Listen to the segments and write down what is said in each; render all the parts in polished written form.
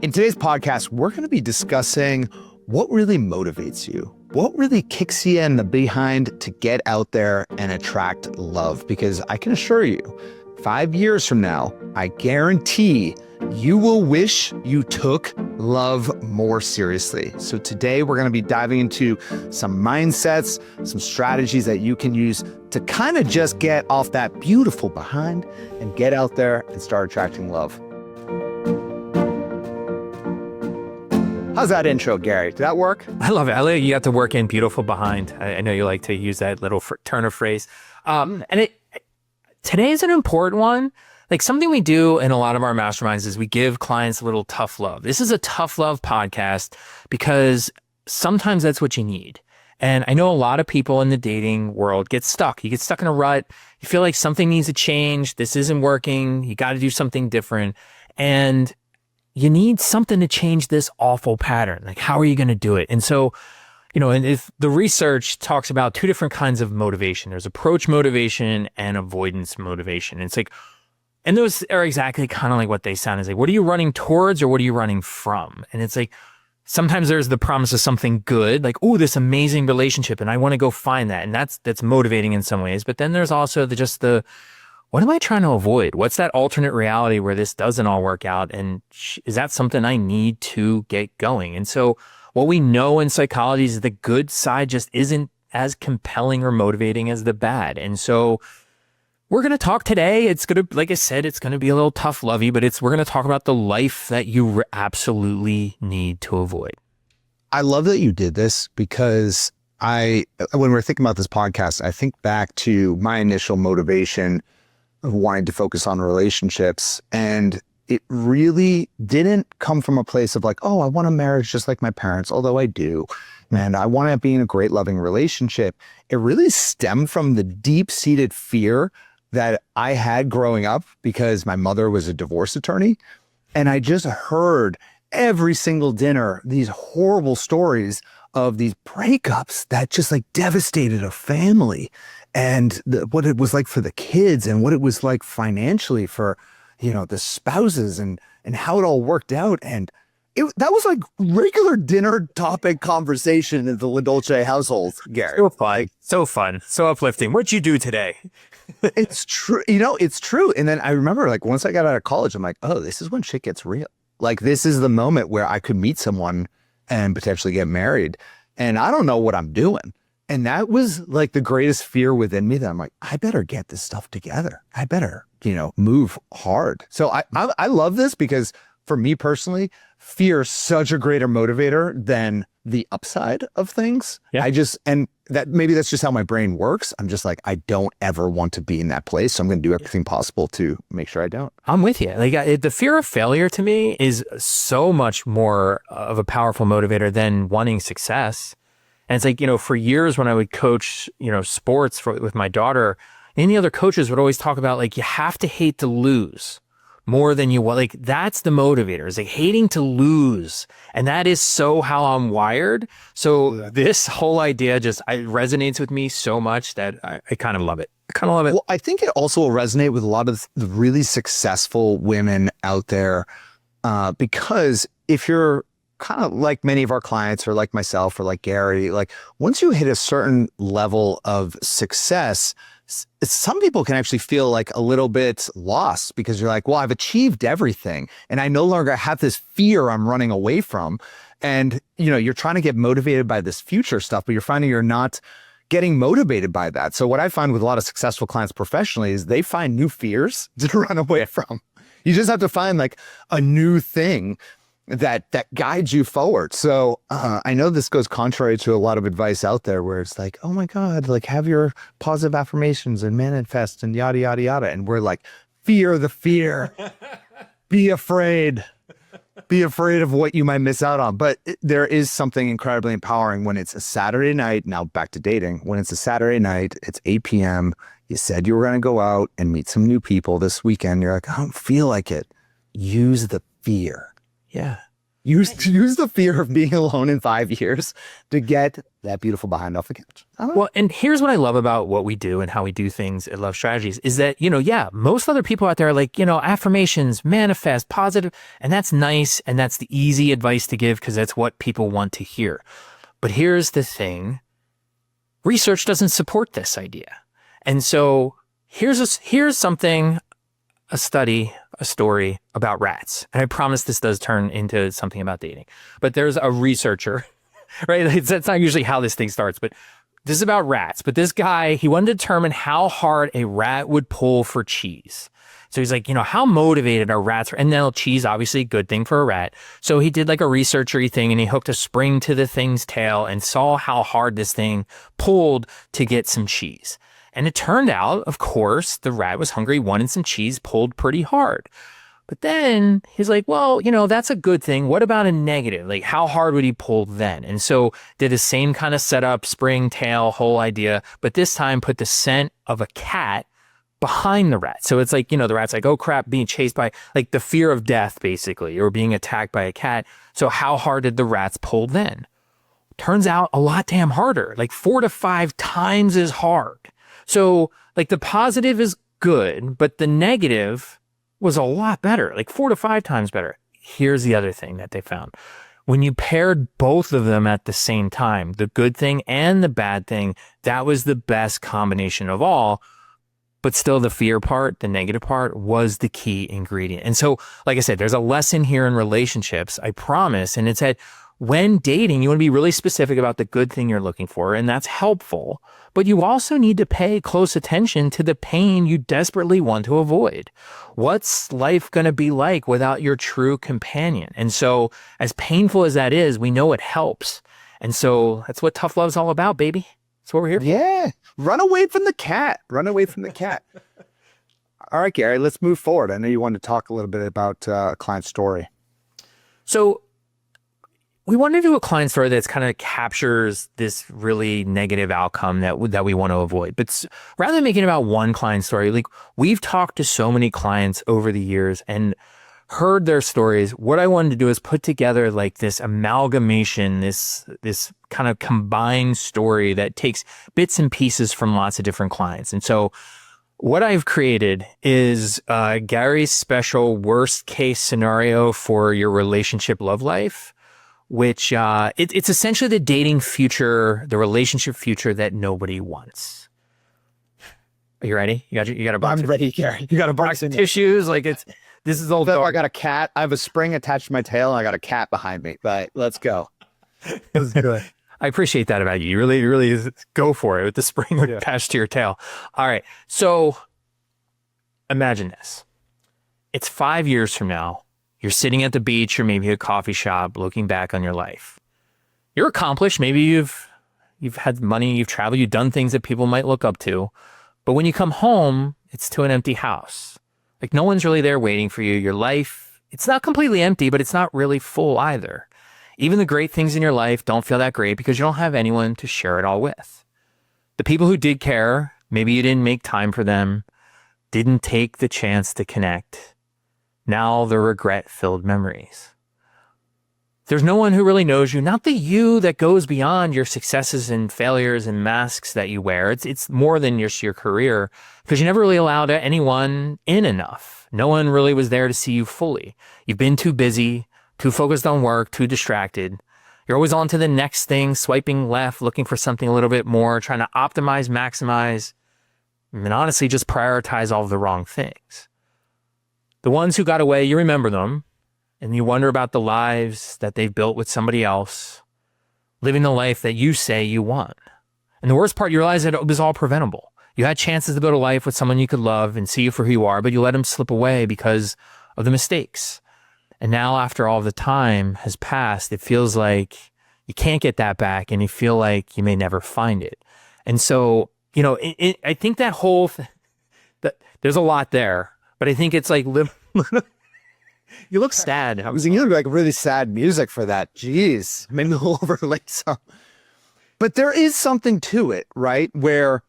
In today's podcast, we're going to be discussing what really motivates you, what really kicks you in the behind to get out there and attract love. Because I can assure you, 5 years from now, I guarantee you will wish you took love more seriously. So today we're going to be diving into some mindsets, some strategies that you can use to kind of just get off that beautiful behind and get out there and start attracting love. How's that intro, Gary? Did that work? I love it. I like you got to work in beautiful behind. I know you like to use that little turn of phrase. Today is an important one. Like something we do in a lot of our masterminds is we give clients a little tough love. This is a tough love podcast because sometimes that's what you need. And I know a lot of people in the dating world get stuck. You get stuck in a rut. You feel like something needs to change. This isn't working. You got to do something different. And you need something to change this awful pattern. Like, how are you going to do it? And so, and if the research talks about two different kinds of motivation, there's approach motivation and avoidance motivation. And it's like, and those are exactly kind of like what they sound. Is like, what are you running towards or what are you running from? And it's like, sometimes there's the promise of something good, like, oh, this amazing relationship, and I want to go find that. And that's motivating in some ways. But then there's also the what am I trying to avoid? What's that alternate reality where this doesn't all work out? And is that something I need to get going? And so what we know in psychology is the good side just isn't as compelling or motivating as the bad. And so we're going to talk today. It's going to, like I said, it's going to be a little tough lovey, but we're going to talk about the life that you absolutely need to avoid. I love that you did this because when we're thinking about this podcast, I think back to my initial motivation of wanting to focus on relationships. And it really didn't come from a place of like, oh, I want a marriage just like my parents, although I do. And I want to be in a great loving relationship. It really stemmed from the deep-seated fear that I had growing up because my mother was a divorce attorney. And I just heard every single dinner these horrible stories of these breakups that just like devastated a family, and what it was like for the kids and what it was like financially for, the spouses and how it all worked out. And that was like regular dinner topic conversation in the La Dolce household, Gary. So fun, so uplifting. What'd you do today? It's true. It's true. And then I remember like once I got out of college, I'm like, oh, this is when shit gets real. Like this is the moment where I could meet someone and potentially get married. And I don't know what I'm doing. And that was like the greatest fear within me that I'm like, I better get this stuff together. I better, move hard. So I love this because for me personally, fear is such a greater motivator than the upside of things. Yeah. Maybe that's just how my brain works. I'm just like, I don't ever want to be in that place. So I'm going to do everything possible to make sure I don't. I'm with you. Like the fear of failure to me is so much more of a powerful motivator than wanting success. And it's like, for years when I would coach, sports with my daughter, any other coaches would always talk about like, you have to hate to lose more than you want. Like that's the motivator, is like hating to lose. And that is so how I'm wired. So this whole idea it resonates with me so much that I kind of love it. Well, I think it also will resonate with a lot of the really successful women out there because if you're kind of like many of our clients or like myself or like Gary, like once you hit a certain level of success, some people can actually feel like a little bit lost because you're like, well, I've achieved everything and I no longer have this fear I'm running away from. And, you're trying to get motivated by this future stuff, but you're finding you're not getting motivated by that. So what I find with a lot of successful clients professionally is they find new fears to run away from. You just have to find like a new thing that guides you forward. So I know this goes contrary to a lot of advice out there where it's like, oh my God, like have your positive affirmations and manifest and yada, yada, yada. And we're like, fear the fear, be afraid of what you might miss out on. But there is something incredibly empowering when it's a Saturday night. Now back to dating. When it's a Saturday night, it's 8 p.m. You said you were going to go out and meet some new people this weekend. You're like, I don't feel like it. Use the fear. Yeah. Use the fear of being alone in 5 years to get that beautiful behind off the couch. Well, and here's what I love about what we do and how we do things at Love Strategies is that, yeah, most other people out there are like, affirmations, manifest, positive, and that's nice. And that's the easy advice to give because that's what people want to hear. But here's the thing. Research doesn't support this idea. And so here's something, a study, a story about rats. And I promise this does turn into something about dating. But there's a researcher, right? That's not usually how this thing starts, but this is about rats. But this guy, he wanted to determine how hard a rat would pull for cheese. So he's like, how motivated are rats? And now cheese, obviously a good thing for a rat. So he did like a researchery thing and he hooked a spring to the thing's tail and saw how hard this thing pulled to get some cheese. And it turned out, of course, the rat was hungry, wanted some cheese, pulled pretty hard. But then he's like, well, that's a good thing. What about a negative? Like, how hard would he pull then? And so did the same kind of setup, spring, tail, whole idea, but this time put the scent of a cat behind the rat. So it's like, the rat's like, oh crap, being chased by, like, the fear of death, basically, or being attacked by a cat. So how hard did the rats pull then? Turns out a lot damn harder, like 4 to 5 times as hard. So like the positive is good, but the negative was a lot better, like 4 to 5 times better. Here's the other thing that they found. When you paired both of them at the same time, the good thing and the bad thing, that was the best combination of all. But still the fear part, the negative part was the key ingredient. And so, like I said, there's a lesson here in relationships, I promise. And it's that when dating, you want to be really specific about the good thing you're looking for, and that's helpful. But you also need to pay close attention to the pain you desperately want to avoid. What's life going to be like without your true companion? And so, as painful as that is, we know it helps. And so that's what tough love is all about, baby. That's what we're here for. Yeah. Run away from the cat. Run away from the cat. All right, Gary, let's move forward. I know you wanted to talk a little bit about a client story. So we want to do a client story that's kind of captures this really negative outcome that we want to avoid. But rather than making it about one client story, like we've talked to so many clients over the years and heard their stories. What I wanted to do is put together like this amalgamation, this kind of combined story that takes bits and pieces from lots of different clients. And so what I've created is Gary's special worst case scenario for your relationship love life, which it's essentially the dating future, the relationship future that nobody wants. Are you ready? You got a box. I'm ready, Gary. You got a box in tissues. Like this is all dark. I got a cat. I have a spring attached to my tail and I got a cat behind me. But let's go. Let's do it. I appreciate that about you. You really go for it with the spring attached to your tail. All right. So imagine this. It's 5 years from now. You're sitting at the beach or maybe a coffee shop looking back on your life. You're accomplished. Maybe you've had money, you've traveled, you've done things that people might look up to. But when you come home, it's to an empty house. Like no one's really there waiting for you. Your life, it's not completely empty, but it's not really full either. Even the great things in your life don't feel that great because you don't have anyone to share it all with. The people who did care, maybe you didn't make time for them, didn't take the chance to connect. Now they're regret-filled memories. There's no one who really knows you, not the you that goes beyond your successes and failures and masks that you wear. It's more than just your career because you never really allowed anyone in enough. No one really was there to see you fully. You've been too busy, too focused on work, too distracted. You're always on to the next thing, swiping left, looking for something a little bit more, trying to optimize, maximize, and honestly just prioritize all of the wrong things. The ones who got away, you remember them, and you wonder about the lives that they've built with somebody else, living the life that you say you want. And the worst part, you realize that it was all preventable. You had chances to build a life with someone you could love and see you for who you are, but you let them slip away because of the mistakes. And now after all the time has passed, it feels like you can't get that back and you feel like you may never find it. And so, I think that whole that there's a lot there, but I think it's like, you look sad. I was thinking you look like really sad music for that. Jeez, maybe we'll overlay some. But there is something to it, right? Where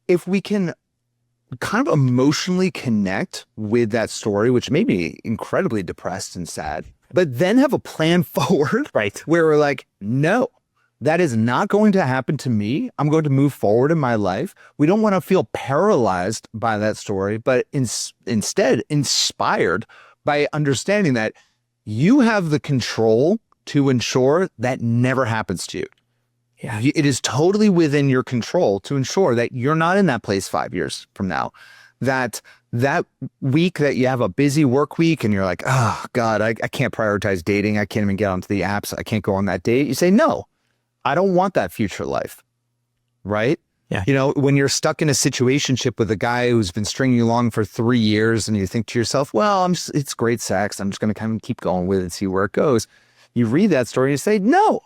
if we can kind of emotionally connect with that story, which may be incredibly depressed and sad, but then have a plan forward, Right. where we're like, no, that is not going to happen to me. I'm going to move forward in my life. We don't want to feel paralyzed by that story, but instead inspired by understanding that you have the control to ensure that never happens to you. Yeah. It is totally within your control to ensure that you're not in that place 5 years from now. That week that you have a busy work week and you're like, oh God, I can't prioritize dating. I can't even get onto the apps. I can't go on that date. You say, no, I don't want that future life. Right? Yeah. You know, when you're stuck in a situationship with a guy who's been stringing you along for 3 years and you think to yourself, well, it's great sex. I'm just going to kind of keep going with it and see where it goes. You read that story and you say, no,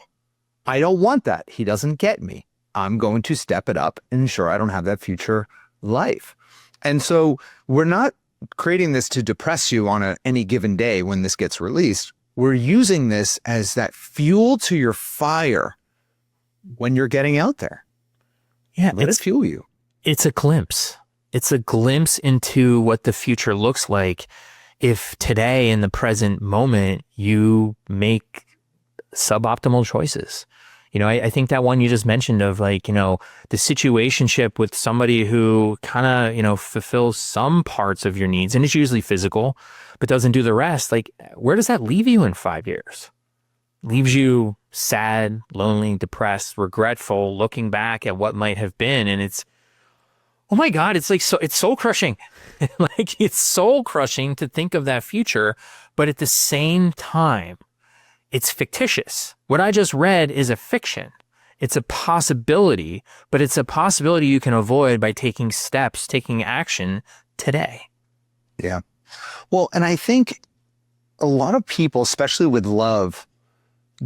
I don't want that. He doesn't get me. I'm going to step it up and ensure I don't have that future life. And so we're not creating this to depress you on any given day when this gets released. We're using this as that fuel to your fire when you're getting out there. Yeah. Let it fuel you. It's a glimpse. It's a glimpse into what the future looks like if today in the present moment you make suboptimal choices. You know, I think that one you just mentioned of like, you know, the situationship with somebody who kind of, you know, fulfills some parts of your needs, and it's usually physical, but doesn't do the rest. Like, where does that leave you in 5 years? Leaves you sad, lonely, depressed, regretful, looking back at what might have been. And it's, oh my God, it's like, it's soul crushing. Like, it's soul crushing to think of that future, but at the same time, it's fictitious. What I just read is a fiction. It's a possibility, but it's a possibility you can avoid by taking steps, taking action today. Yeah. Well, and I think a lot of people, especially with love,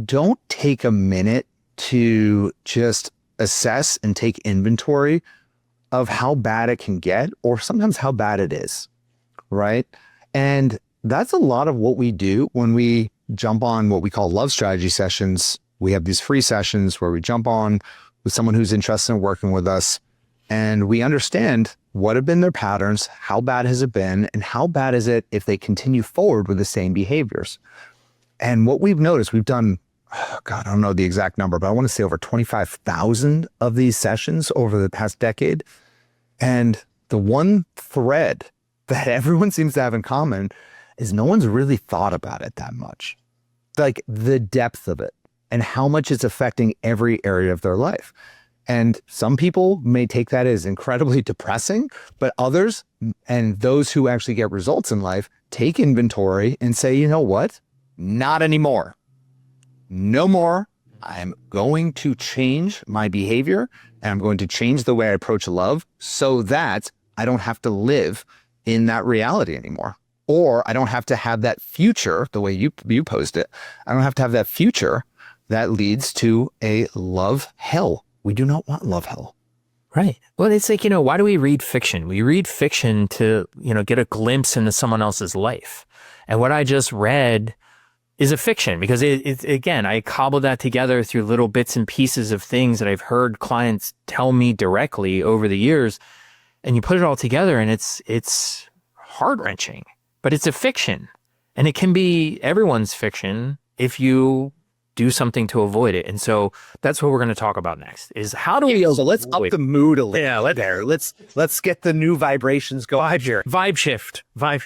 don't take a minute to just assess and take inventory of how bad it can get, or sometimes how bad it is, right? And that's a lot of what we do when we jump on what we call love strategy sessions. We have these free sessions where we jump on with someone who's interested in working with us, and we understand what have been their patterns, how bad has it been, and how bad is it if they continue forward with the same behaviors. And what we've noticed, we've done, oh God, I don't know the exact number, but I want to say over 25,000 of these sessions over the past decade. And the one thread that everyone seems to have in common is no one's really thought about it that much. Like the depth of it and how much it's affecting every area of their life. And some people may take that as incredibly depressing, but others, and those who actually get results in life, take inventory and say, you know what? Not anymore. No more. I'm going to change my behavior, and I'm going to change the way I approach love so that I don't have to live in that reality anymore. Or I don't have to have that future, the way you posed it. I don't have to have that future that leads to a love hell. We do not want love hell. Right. Well, it's like, you know, why do we read fiction? We read fiction to, you know, get a glimpse into someone else's life. And what I just read is a fiction because it's again, I cobbled that together through little bits and pieces of things that I've heard clients tell me directly over the years. And you put it all together and it's heart-wrenching. But it's a fiction, and it can be everyone's fiction if you do something to avoid it. And so that's what we're going to talk about next is how do we... So let's up the mood a little. Yeah, Let's get the new vibrations going here. Vibe shift. Vibe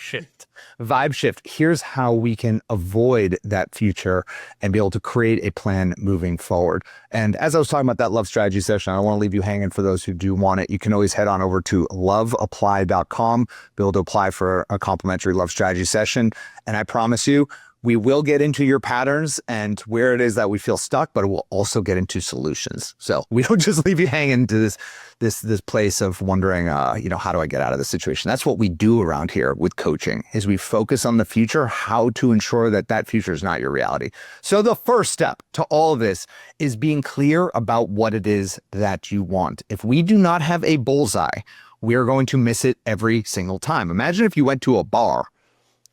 shift. Here's how we can avoid that future and be able to create a plan moving forward. And as I was talking about that love strategy session, I don't want to leave you hanging for those who do want it. You can always head on over to loveapply.com, be able to apply for a complimentary love strategy session. And I promise you, we will get into your patterns and where it is that we feel stuck, but it will also get into solutions. So we don't just leave you hanging to this place of wondering, how do I get out of this situation? That's what we do around here with coaching is we focus on the future, how to ensure that that future is not your reality. So the first step to all of this is being clear about what it is that you want. If we do not have a bullseye, we are going to miss it every single time. Imagine if you went to a bar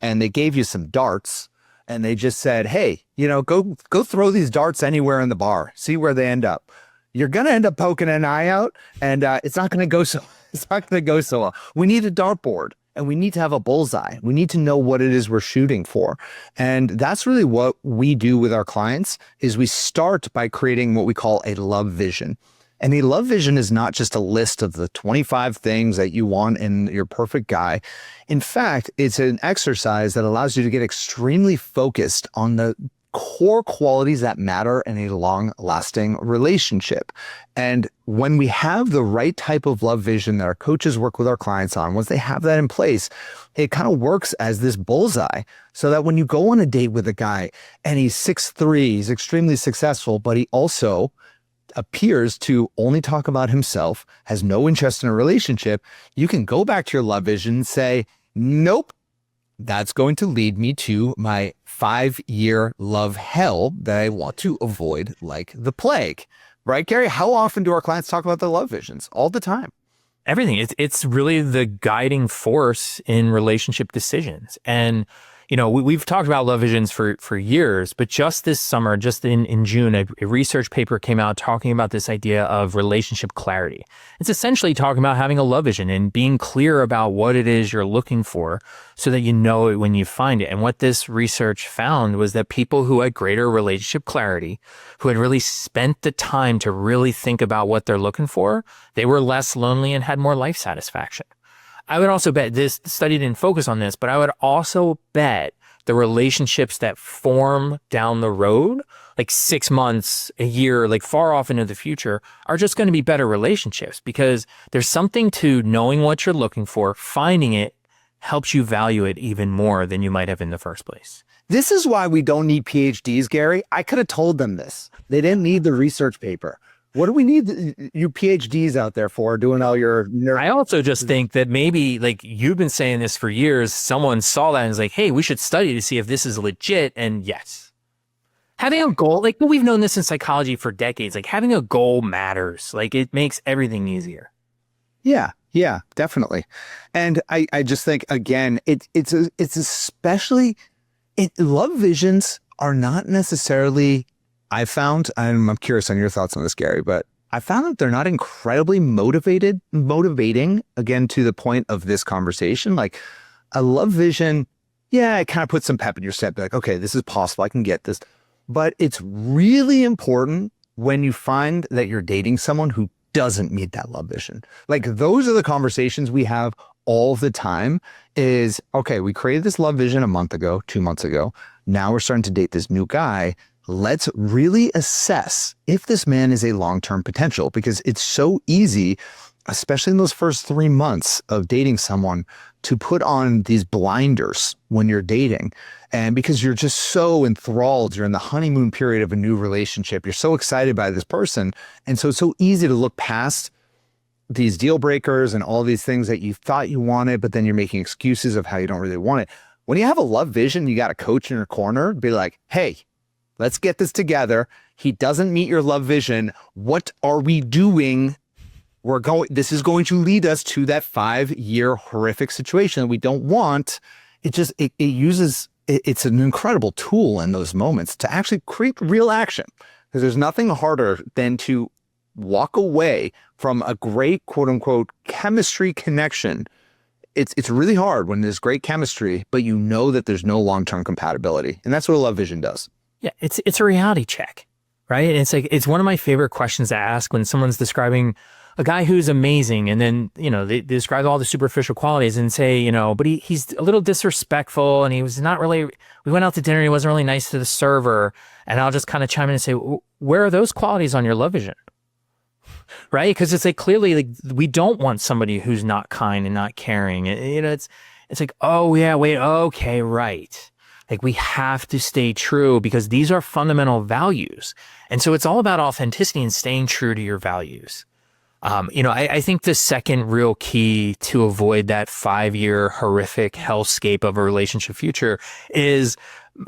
and they gave you some darts and they just said, hey, go throw these darts anywhere in the bar, see where they end up. You're going to end up poking an eye out and it's not going to go so well. We need a dartboard and we need to have a bullseye. We need to know what it is we're shooting for. And that's really what we do with our clients is we start by creating what we call a love vision. And a love vision is not just a list of the 25 things that you want in your perfect guy. In fact, it's an exercise that allows you to get extremely focused on the core qualities that matter in a long-lasting relationship. And when we have the right type of love vision that our coaches work with our clients on, once they have that in place, it kind of works as this bullseye so that when you go on a date with a guy and he's 6'3", he's extremely successful, but he also appears to only talk about himself, has no interest in a relationship, you can go back to your love vision and say, nope, that's going to lead me to my 5-year love hell that I want to avoid like the plague. Right, Gary? How often do our clients talk about their love visions? All the time. Everything. It's really the guiding force in relationship decisions. And we've talked about love visions for years, but just this summer, just in June, a research paper came out talking about this idea of relationship clarity. It's essentially talking about having a love vision and being clear about what it is you're looking for so that you know it when you find it. And what this research found was that people who had greater relationship clarity, who had really spent the time to really think about what they're looking for, they were less lonely and had more life satisfaction. I would also bet, this study didn't focus on this, but I would also bet the relationships that form down the road, like 6 months, a year, like far off into the future, are just going to be better relationships because there's something to knowing what you're looking for, finding it helps you value it even more than you might have in the first place. This is why we don't need PhDs, Gary. I could have told them this. They didn't need the research paper. What do we need you PhDs out there for, doing all your nerd? I also just think that maybe, like, you've been saying this for years, someone saw that and was like, hey, we should study to see if this is legit. And yes, having a goal, like, we've known this in psychology for decades, like having a goal matters. Like, it makes everything easier. Yeah, definitely. And I just think, again, it's especially, love visions are not necessarily, I found, and I'm curious on your thoughts on this, Gary, but I found that they're not incredibly motivating, again, to the point of this conversation. Like a love vision, yeah, it kind of puts some pep in your step. Like, okay, this is possible. I can get this. But it's really important when you find that you're dating someone who doesn't meet that love vision. Like those are the conversations we have all the time is, okay, we created this love vision a month ago, 2 months ago. Now we're starting to date this new guy. Let's really assess if this man is a long-term potential, because it's so easy, especially in those first 3 months of dating someone, to put on these blinders when you're dating. And because you're just so enthralled, you're in the honeymoon period of a new relationship, you're so excited by this person. And so it's so easy to look past these deal breakers and all these things that you thought you wanted, but then you're making excuses of how you don't really want it. When you have a love vision, you got a coach in your corner, be like, hey, let's get this together. He doesn't meet your love vision. What are we doing? This is going to lead us to that 5-year horrific situation that we don't want. It's an incredible tool in those moments to actually create real action, because there's nothing harder than to walk away from a great, quote unquote, chemistry connection. It's really hard when there's great chemistry, but you know that there's no long-term compatibility. And that's what a love vision does. Yeah, it's a reality check, right? And it's one of my favorite questions to ask when someone's describing a guy who's amazing, and then, they describe all the superficial qualities and say, but he's a little disrespectful, and he was not really, we went out to dinner and he wasn't really nice to the server. And I'll just kind of chime in and say, where are those qualities on your love vision? Right? Because it's like, clearly, like, we don't want somebody who's not kind and not caring. It's like, oh yeah, wait, okay, right. Like, we have to stay true because these are fundamental values. And so it's all about authenticity and staying true to your values. I think the second real key to avoid that 5-year horrific hellscape of a relationship future is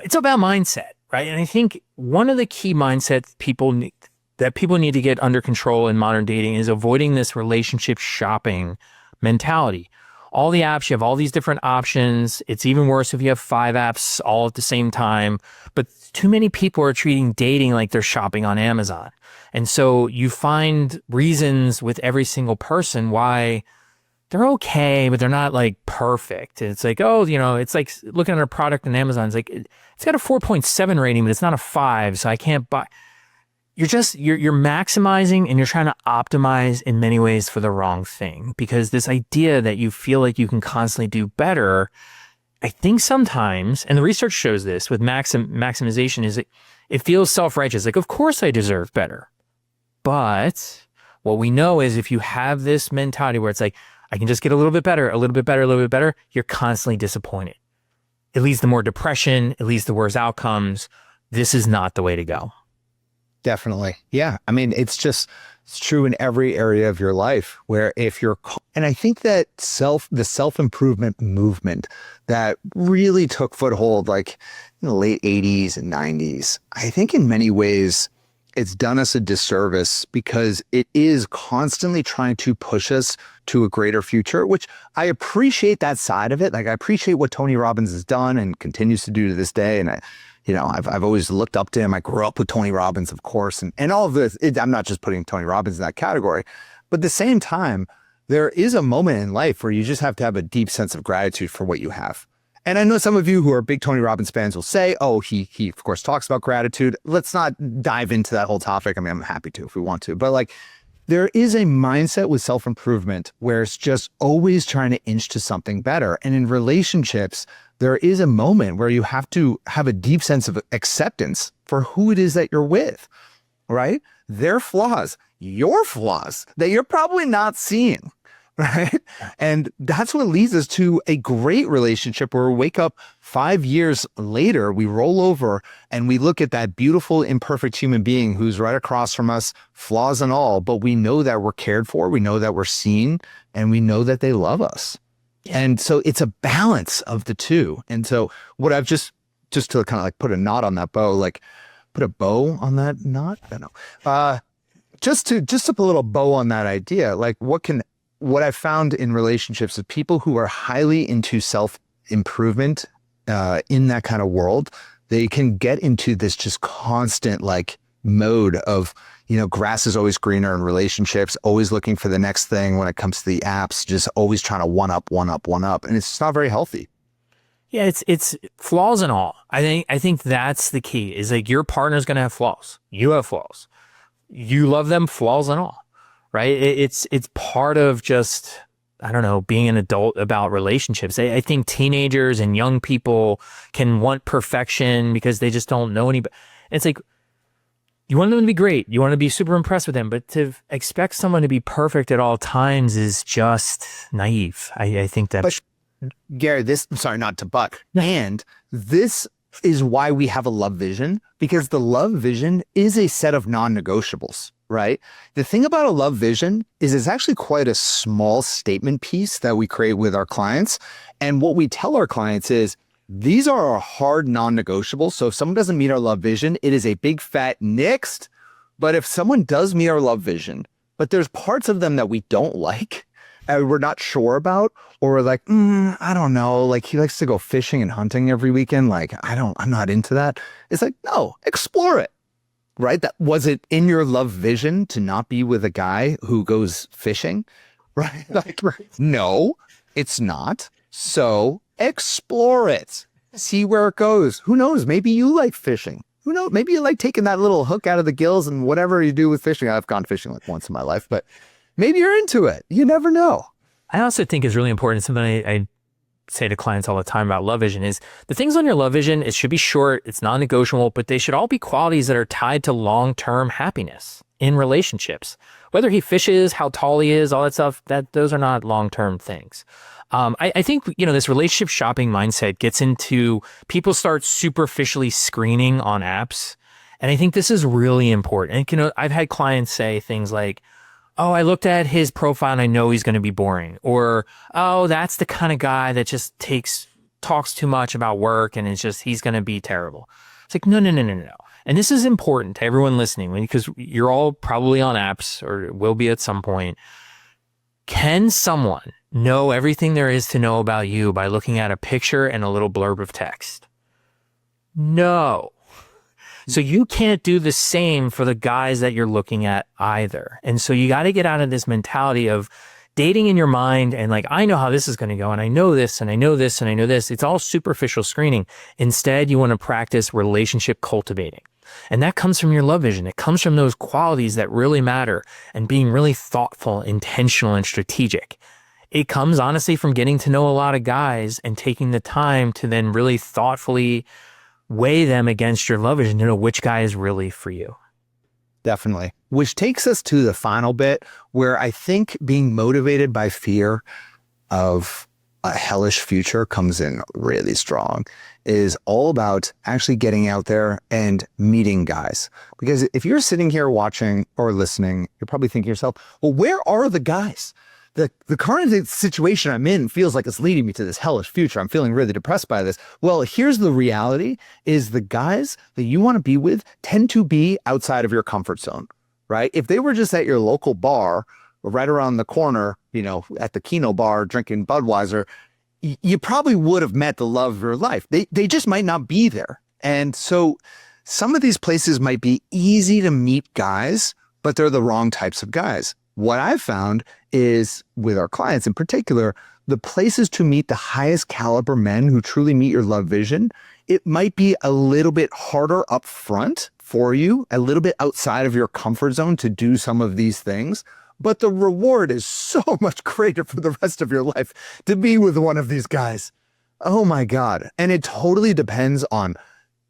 it's about mindset, right? And I think one of the key mindsets people need to get under control in modern dating is avoiding this relationship shopping mentality. All the apps, you have all these different options. It's even worse if you have 5 apps all at the same time. But too many people are treating dating like they're shopping on Amazon. And so you find reasons with every single person why they're okay, but they're not like perfect. It's like, oh, it's like looking at a product on Amazon. It's like, it's got a 4.7 rating, but it's not a 5. So I can't buy. You're maximizing and you're trying to optimize in many ways for the wrong thing, because this idea that you feel like you can constantly do better, I think sometimes, and the research shows this with maximization, is it feels self-righteous. Like, of course I deserve better. But what we know is if you have this mentality where it's like, I can just get a little bit better, a little bit better, a little bit better, you're constantly disappointed. It leads to more depression. It leads to worse outcomes. This is not the way to go. Definitely. Yeah. I mean, it's true in every area of your life where and I think that the self-improvement movement that really took foothold like in the late 80s and 90s, I think in many ways it's done us a disservice because it is constantly trying to push us to a greater future, which I appreciate that side of it. Like I appreciate what Tony Robbins has done and continues to do to this day. And I've always looked up to him. I grew up with Tony Robbins, of course, and all of this. I'm not just putting Tony Robbins in that category, but at the same time, there is a moment in life where you just have to have a deep sense of gratitude for what you have. And I know some of you who are big Tony Robbins fans will say, oh, he of course talks about gratitude. Let's not dive into that whole topic. I mean, I'm happy to if we want to, but like there is a mindset with self-improvement where it's just always trying to inch to something better. And in relationships, there is a moment where you have to have a deep sense of acceptance for who it is that you're with, right? Their flaws, your flaws that you're probably not seeing, right? And that's what leads us to a great relationship where we wake up 5 years later, we roll over and we look at that beautiful, imperfect human being who's right across from us, flaws and all, but we know that we're cared for, we know that we're seen, and we know that they love us. And so it's a balance of the two. And so what I've just to kind of like put a knot on that bow, like put a bow on that knot, I don't know. Just to put a little bow on that idea, like what I've found in relationships with people who are highly into self-improvement in that kind of world, they can get into this just constant like mode of, grass is always greener in relationships, always looking for the next thing when it comes to the apps, just always trying to one up. And it's just not very healthy. Yeah, it's flaws and all. I think that's the key is like your partner's going to have flaws. You have flaws. You love them, flaws and all, right? It's part of just, I don't know, being an adult about relationships. I think teenagers and young people can want perfection because they just don't know anybody. It's like, you want them to be great. You want to be super impressed with them, but to expect someone to be perfect at all times is just naive. I think that. But Gary, I'm sorry, not to butt. And this is why we have a love vision, because the love vision is a set of non-negotiables, right? The thing about a love vision is it's actually quite a small statement piece that we create with our clients. And what we tell our clients is, these are our hard non-negotiables. So if someone doesn't meet our love vision, it is a big fat next. But if someone does meet our love vision, but there's parts of them that we don't like and we're not sure about, or we're like, I don't know, like he likes to go fishing and hunting every weekend. Like, I'm not into that. It's like, no, explore it, right? Was it in your love vision to not be with a guy who goes fishing, right? Like, no, it's not. So explore it. See where it goes. Who knows? Maybe you like fishing. Who knows? Maybe you like taking that little hook out of the gills and whatever you do with fishing. I've gone fishing like once in my life, but maybe you're into it. You never know. I also think is really important. Something I say to clients all the time about love vision is the things on your love vision, it should be short, it's non-negotiable, but they should all be qualities that are tied to long-term happiness in relationships. Whether he fishes, how tall he is, all that stuff, those are not long-term things. I think, this relationship shopping mindset gets into people start superficially screening on apps. And I think this is really important. And, I've had clients say things like, oh, I looked at his profile and I know he's going to be boring. Or, oh, that's the kind of guy that just talks too much about work and he's going to be terrible. It's like, no. And this is important to everyone listening because you're all probably on apps or will be at some point. Can someone know everything there is to know about you by looking at a picture and a little blurb of text? No. So you can't do the same for the guys that you're looking at either. And so you got to get out of this mentality of dating in your mind and like, I know how this is going to go, and I know this, and I know this, and I know this. It's all superficial screening. Instead, you want to practice relationship cultivating. And that comes from your love vision. It comes from those qualities that really matter and being really thoughtful, intentional, and strategic. It comes honestly from getting to know a lot of guys and taking the time to then really thoughtfully weigh them against your love vision to know which guy is really for you. Definitely. Which takes us to the final bit where I think being motivated by fear of a hellish future comes in really strong, is all about actually getting out there and meeting guys. Because if you're sitting here watching or listening, you're probably thinking to yourself, well, where are the guys? The current situation I'm in feels like it's leading me to this hellish future. I'm feeling really depressed by this. Well, here's the reality is the guys that you want to be with tend to be outside of your comfort zone, right? If they were just at your local bar or right around the corner, you know, at the Keno bar drinking Budweiser, you probably would have met the love of your life. They just might not be there. And so some of these places might be easy to meet guys, but they're the wrong types of guys. What I've found is with our clients in particular, the places to meet the highest caliber men who truly meet your love vision, it might be a little bit harder up front for you, a little bit outside of your comfort zone to do some of these things. But the reward is so much greater for the rest of your life to be with one of these guys. Oh my God. And it totally depends on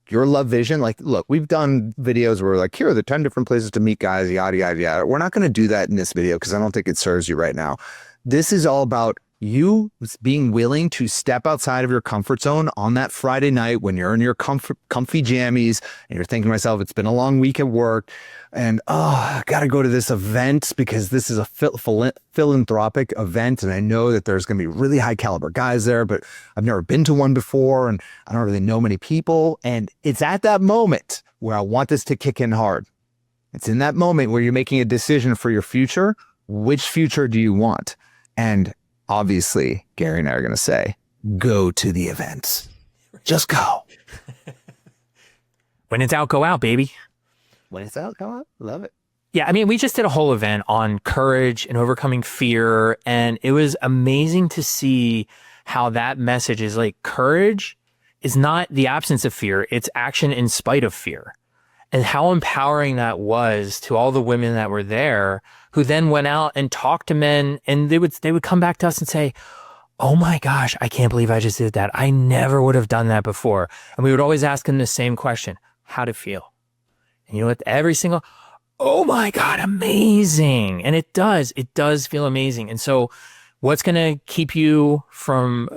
your love vision. Like, look, we've done videos where we're like, here are the 10 different places to meet guys, yada, yada, yada. We're not going to do that in this video because I don't think it serves you right now. This is all about you being willing to step outside of your comfort zone on that Friday night when you're in your comfy jammies and you're thinking to myself, it's been a long week at work and, I got to go to this event because this is a philanthropic event. And I know that there's going to be really high caliber guys there, but I've never been to one before and I don't really know many people. And it's at that moment where I want this to kick in hard. It's in that moment where you're making a decision for your future. Which future do you want? And obviously, Gary and I are going to say, go to the events. Just go. When it's out, go out, baby. When it's out, go out. Love it. Yeah, I mean, we just did a whole event on courage and overcoming fear. And it was amazing to see how that message is like courage is not the absence of fear. It's action in spite of fear. And how empowering that was to all the women that were there who then went out and talked to men and they would come back to us and say, oh my gosh, I can't believe I just did that. I never would have done that before. And we would always ask them the same question, how'd it feel? And you know what? Every single, oh my God, amazing. And it does feel amazing. And so what's going to keep you from,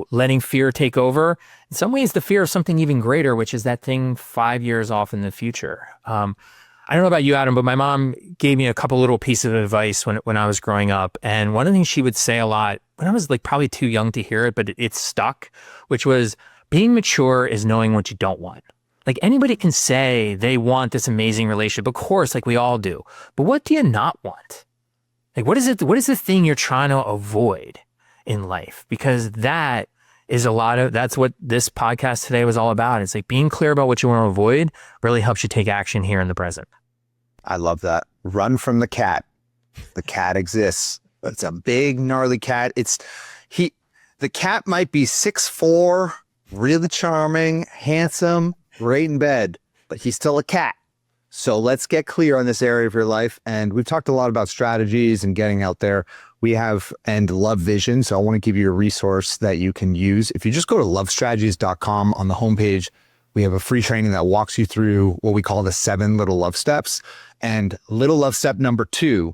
letting fear take over? In some ways, the fear of something even greater, which is that thing 5 years off in the future. I don't know about you, Adam, but my mom gave me a couple little pieces of advice when I was growing up. And one of the things she would say a lot when I was like probably too young to hear it, but it stuck, which was being mature is knowing what you don't want. Like anybody can say they want this amazing relationship. Of course, like we all do. But what do you not want? Like, what is it? What is the thing you're trying to avoid in life? Because that's what this podcast today was all about. It's like being clear about what you want to avoid really helps you take action here in the present. I love that. Run from the cat. The cat exists. It's a big, gnarly cat. The cat might be 6'4", really charming, handsome, great in bed, but he's still a cat. So let's get clear on this area of your life. And we've talked a lot about strategies and getting out there. We have love vision. So I want to give you a resource that you can use. If you just go to lovestrategies.com on the homepage, we have a free training that walks you through what we call the 7 little love steps. And little love step number 2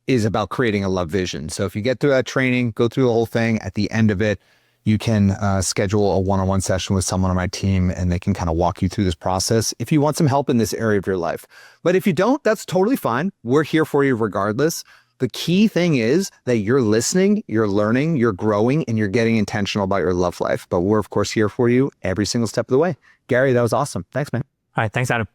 is about creating a love vision. So if you get through that training, go through the whole thing, at the end of it, you can schedule a one-on-one session with someone on my team and they can kind of walk you through this process if you want some help in this area of your life. But if you don't, that's totally fine. We're here for you regardless. The key thing is that you're listening, you're learning, you're growing, and you're getting intentional about your love life. But we're, of course, here for you every single step of the way. Gary, that was awesome. Thanks, man. All right. Thanks, Adam.